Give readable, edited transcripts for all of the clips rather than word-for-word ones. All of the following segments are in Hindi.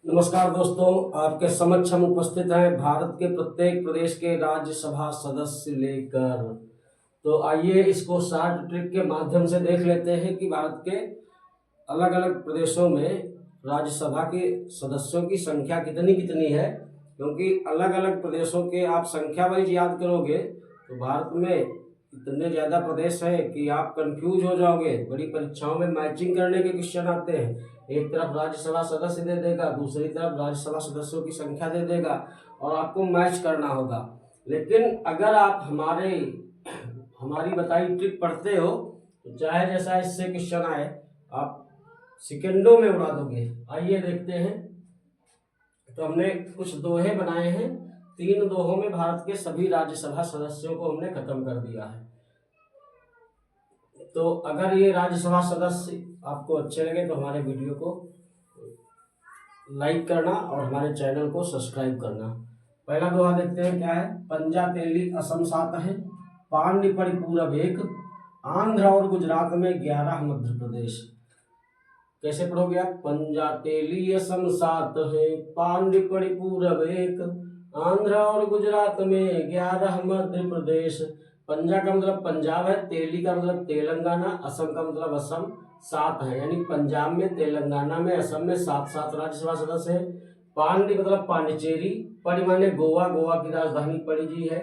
नमस्कार दोस्तों, आपके समक्ष हम उपस्थित हैं भारत के प्रत्येक प्रदेश के राज्यसभा सदस्य लेकर। तो आइए इसको शॉर्ट ट्रिक के माध्यम से देख लेते हैं कि भारत के अलग अलग प्रदेशों में राज्यसभा के सदस्यों की संख्या कितनी कितनी है। क्योंकि अलग अलग प्रदेशों के आप संख्या वाइज याद करोगे तो भारत में इतने ज़्यादा प्रदेश हैं कि आप कंफ्यूज हो जाओगे। बड़ी परीक्षाओं में मैचिंग करने के क्वेश्चन आते हैं, एक तरफ राज्यसभा सदस्य दे देगा, दूसरी तरफ राज्यसभा सदस्यों की संख्या दे देगा और आपको मैच करना होगा। लेकिन अगर आप हमारी बताई ट्रिक पढ़ते हो तो चाहे जैसा इससे क्वेश्चन आए आप सेकंडों में उड़ा दोगे। आइए देखते हैं। तो हमने कुछ दोहे बनाए हैं, 3 दोहों में भारत के सभी राज्यसभा सदस्यों को हमने खत्म कर दिया है। तो अगर ये राज्यसभा सदस्य आपको अच्छे लगे तो हमारे वीडियो को लाइक करना और हमारे चैनल को सब्सक्राइब करना। पहला दोहा देखते हैं क्या है। पंजा तेली असम 7 है, पांड्य पड़ी पूरब 1, आंध्र और गुजरात में 11 मध्य प्रदेश। कैसे पढ़ोगे आप। पंजा तेली असम 7 है, पांड्य पड़ी पूरब 1, आंध्र और गुजरात में 11 मध्य प्रदेश। पंजा का मतलब पंजाब है, तेली का मतलब तेलंगाना, असम का मतलब असम। 7 है यानी पंजाब में, तेलंगाना में, असम में 7 राज्यसभा सदस्य है। पांड्य मतलब पांडिचेरी, पड़ी माने गोवा, गोवा की राजधानी पणजी है।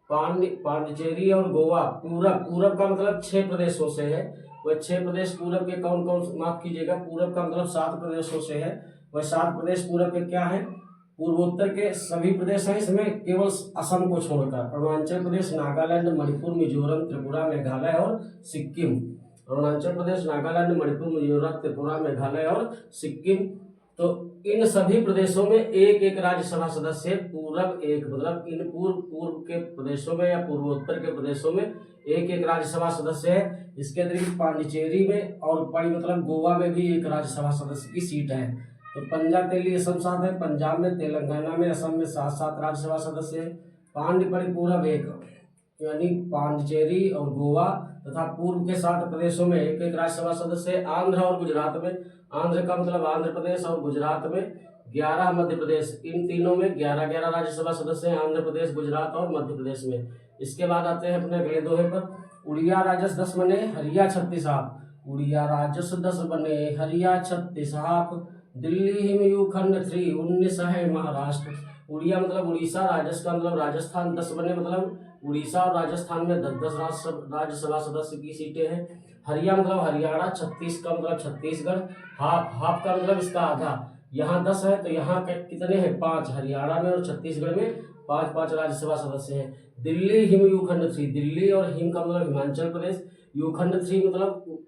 पांडिचेरी और गोवा पूरब का मतलब 6 प्रदेशों से है। वह 6 प्रदेश पूरब के कौन कौन, माफ कीजिएगा, पूरब का मतलब 7 प्रदेशों से है। वह 7 प्रदेश पूरब के क्या है, पूर्वोत्तर के सभी प्रदेश हैं, इसमें केवल असम को छोड़कर। अरुणाचल प्रदेश, नागालैंड, मणिपुर, मिजोरम, त्रिपुरा, मेघालय और सिक्किम। अरुणाचल प्रदेश, नागालैंड, मणिपुर, मिजोरम, त्रिपुरा, मेघालय और सिक्किम। तो इन सभी प्रदेशों में एक एक राज्यसभा सदस्य है। पूरब एक मतलब इन पूर्व के प्रदेशों में या पूर्वोत्तर के प्रदेशों में एक एक राज्यसभा सदस्य है। इसके अतिरिक्त पांडिचेरी में और पड़ी मतलब गोवा में भी एक राज्यसभा सदस्य की सीट है। तो पंजाब तेली असम 7 है, पंजाब में, तेलंगाना में, असम में 7 राज्यसभा सदस्य है। पांड्य पड़ी पूरब 1 यानी पांडिचेरी और गोवा तथा पूर्व के 7 प्रदेशों में एक एक राज्यसभा सदस्य है। आंध्र और गुजरात में, आंध्र का मतलब आंध्र प्रदेश और गुजरात में 11 मध्य प्रदेश। इन तीनों में 11 राज्यसभा सदस्य हैं, आंध्र प्रदेश, गुजरात और मध्य प्रदेश में। इसके बाद आते हैं अपने अगले दोहे पर। उड़िया राजस 10 बने, हरिया 36 आप। उड़िया राजस 10 बने, हरिया 36 आप। दिल्ली हिमयू खंड 3, 19 है महाराष्ट्र। उड़िया मतलब उड़ीसा, राजस का मतलब राजस्थान, 10 बने मतलब उड़ीसा और राजस्थान में 10 राज्यसभा सदस्य की सीटें हैं। हरिया मतलब हरियाणा, 36 का मतलब छत्तीसगढ़। हाफ का मतलब इसका आधा। यहाँ 10 है तो यहाँ कितने हैं, 5। हरियाणा में और छत्तीसगढ़ में 5 राज्यसभा सदस्य हैं। दिल्ली हिम यूखंड 3, दिल्ली और हिम का मतलब हिमाचल प्रदेश, यूखंड 3 मतलब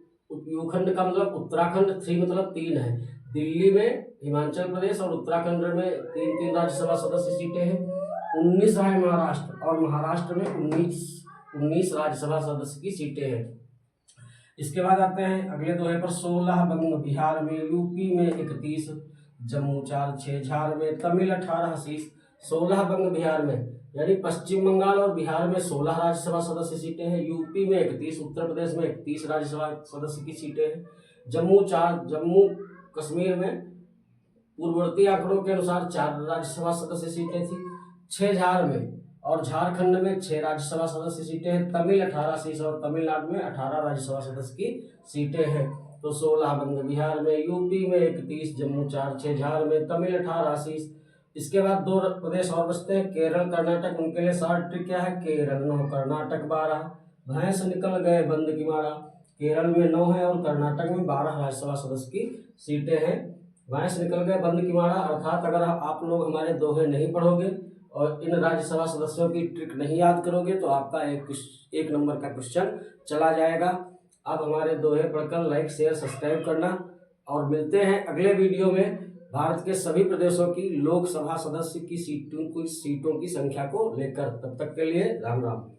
यूखंड का मतलब उत्तराखंड, 3 मतलब 3 है। दिल्ली में, हिमाचल प्रदेश और उत्तराखंड में 3 राज्यसभा सदस्य सीटें हैं। 19 है महाराष्ट्र और महाराष्ट्र में 19 राज्यसभा सदस्य की सीटें हैं। इसके बाद आते हैं अगले दोहे पर। 16 बंग बिहार में, यूपी में 31, जम्मू 4, 6 झार में, तमिल 18 शीश। 16 बंग बिहार में यानी पश्चिम बंगाल और बिहार में 16 राज्यसभा सदस्य सीटें हैं। यूपी में 31, उत्तर प्रदेश में 31 राज्यसभा सदस्य की सीटें हैं। जम्मू कश्मीर में पूर्ववर्ती आंकड़ों के अनुसार 4 राज्यसभा सदस्य सीटें थी। 6 झार में और झारखंड में 6 राज्यसभा सदस्य सीटें हैं। तमिल 18 सीट और तमिलनाडु में 18 राज्यसभा सदस्य की सीटें हैं। तो 16 बंग बिहार में, यूपी में 31, जम्मू 4, 6 झार में, तमिल 18 सीट। इसके बाद 2 प्रदेश और बचते हैं, केरल, कर्नाटक। उनके लिए शॉर्ट ट्रिक क्या है। केरल 9, कर्नाटक 12, भैंस निकल गए बंद की मारा। केरल में 9 है और कर्नाटक में 12 राज्यसभा सदस्य की सीटें हैं। भैंस निकल गए बंद की मारा अर्थात अगर आप लोग हमारे दोहे नहीं पढ़ोगे और इन राज्यसभा सदस्यों की ट्रिक नहीं याद करोगे तो आपका एक नंबर का क्वेश्चन चला जाएगा। आप हमारे दोहे पढ़कर लाइक, शेयर, सब्सक्राइब करना और मिलते हैं अगले वीडियो में भारत के सभी प्रदेशों की लोकसभा सदस्य की सीटों की संख्या को लेकर। तब तक के लिए राम राम।